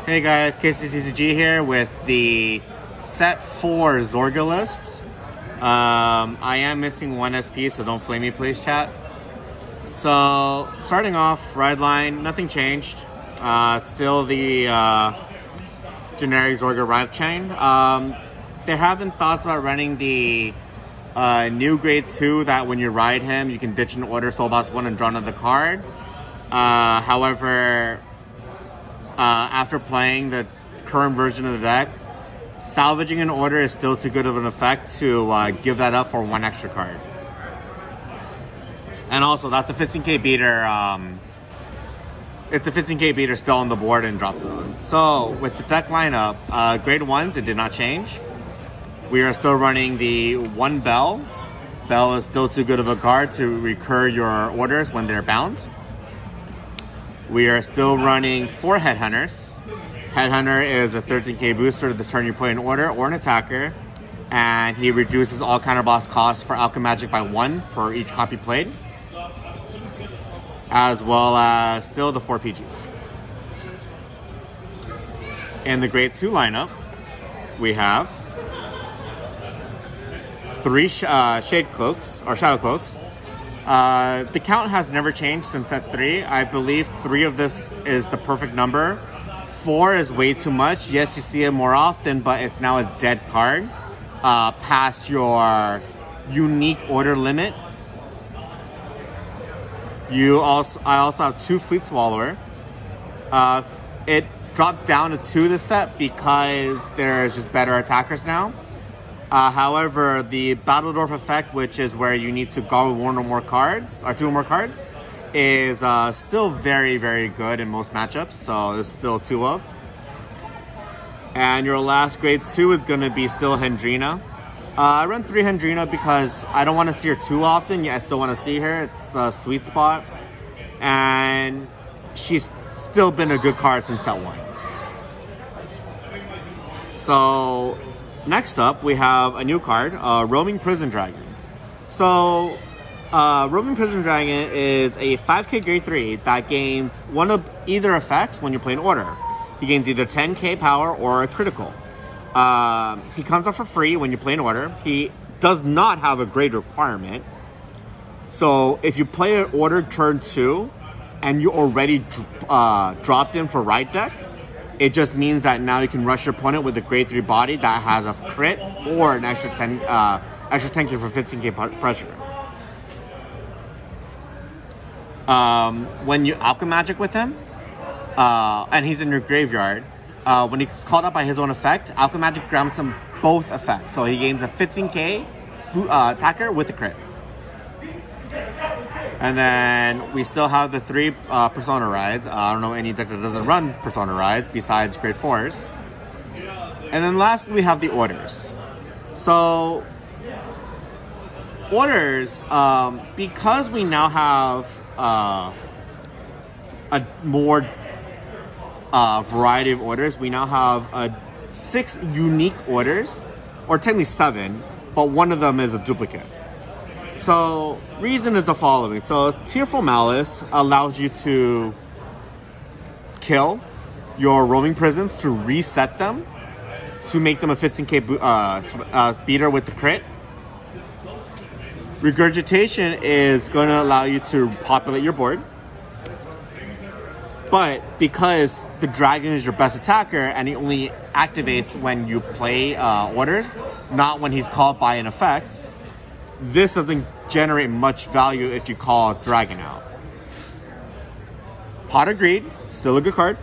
Hey guys, KCTCG here with the set 4 Zorga lists. I am missing one SP, so don't flame me please, chat. So, starting off, Rideline, nothing changed. Still the generic Zorga ride chain. There have been thoughts about running the new grade 2 that when you ride him, you can ditch an order, soul boss 1 and draw another card. However, after playing the current version of the deck, salvaging an order is still too good of an effect to give that up for one extra card. And also, that's a 15k beater. It's a 15k beater still on the board in drop zone. So, with the deck lineup, grade 1s, it did not change. We are still running the 1 Bell. Bell is still too good of a card to recur your orders when they're bound. We are still running 4 Headhunters. Headhunter is a 13k booster the turn you play an order or an attacker, and he reduces all counterboss costs for Alchemagic by 1 for each copy played, as well as still the 4 PGs. In the grade 2 lineup, we have 3 Shade Cloaks, or Shadow Cloaks. The count has never changed since set 3. I believe 3 of this is the perfect number. 4 is way too much. Yes, you see it more often, but it's now a dead card past your unique order limit. I also have 2 Fleet Swallower. It dropped down to 2 this set because there's just better attackers now. However, the Battledorf effect, which is where you need to go 1 or more cards, or 2 or more cards, is still very, very good in most matchups. So there's still 2 of. And your last grade 2 is going to be still Hendrina. I run 3 Hendrina because I don't want to see her too often, yet I still want to see her. It's the sweet spot. And she's still been a good card since set 1. So next up, we have a new card, Roaming Prison Dragon. So, Roaming Prison Dragon is a 5k grade 3 that gains one of either effects when you play an order. He gains either 10k power or a critical. He comes out for free when you play an order. He does not have a grade requirement. So, if you play an order turn 2 and you already dropped him for right deck, it just means that now you can rush your opponent with a grade 3 body that has a crit or an extra 10k for 15k pressure. When you Alchemagic with him, and he's in your graveyard, when he's called up by his own effect, Alchemagic grants him both effects. So he gains a 15k attacker with a crit. And then we still have the 3 Persona rides. I don't know any deck that doesn't run Persona rides besides grade 4s. And then last we have the orders. So orders, because we now have a more variety of orders, we now have 6 unique orders, or technically 7, but one of them is a duplicate. So, reason is the following. So, Tearful Malice allows you to kill your roaming prisons to reset them, to make them a 15k beater with the crit. Regurgitation is going to allow you to populate your board. But because the dragon is your best attacker and he only activates when you play orders, not when he's called by an effect, this doesn't generate much value if you call Dragon out. Pot of Greed, still a good card.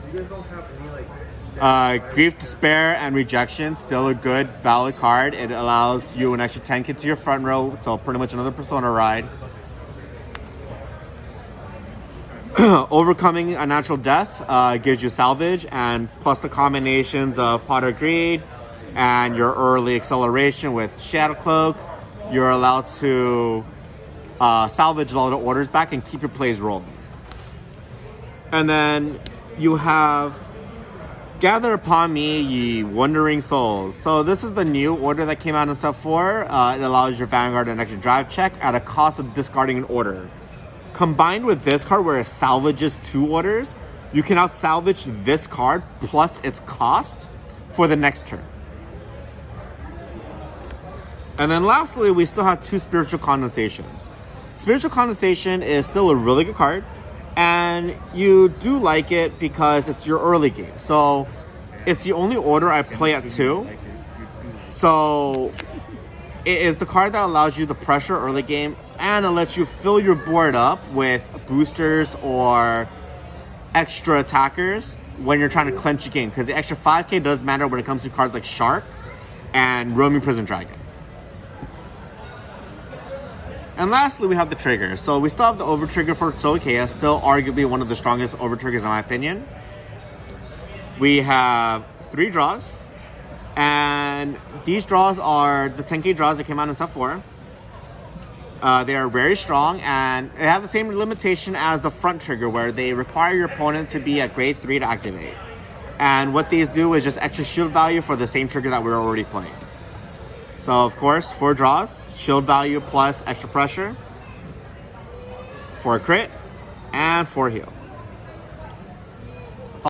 Grief, Despair, and Rejection, still a good, valid card. It allows you an extra 10k to your front row, so pretty much another Persona ride. Overcoming a Natural Death gives you salvage, and plus the combinations of Pot of Greed and your early acceleration with Shadow Cloak, you're allowed to salvage a lot of orders back and keep your plays rolling. And then you have Gather Upon Me, Ye Wandering Souls. So this is the new order that came out in set 4. It allows your Vanguard an extra drive check at a cost of discarding an order. Combined with this card where it salvages 2 orders, you can now salvage this card plus its cost for the next turn. And then lastly, we still have 2 Spiritual Condensations. Spiritual Condensation is still a really good card, and you do like it because it's your early game. So it's the only order I play at 2. So it is the card that allows you the pressure early game, and it lets you fill your board up with boosters or extra attackers when you're trying to clinch a game, because the extra 5k does matter when it comes to cards like Shark and Roaming Prison Dragon. And lastly, we have the trigger. So we still have the over trigger for Zorga, still arguably one of the strongest over triggers in my opinion. We have 3 draws, and these draws are the 10k draws that came out in set 4. They are very strong, and it has the same limitation as the front trigger, where they require your opponent to be at grade 3 to activate. And what these do is just extra shield value for the same trigger that we're already playing. So of course, 4 draws, shield value plus extra pressure, 4 crit, and 4 heal.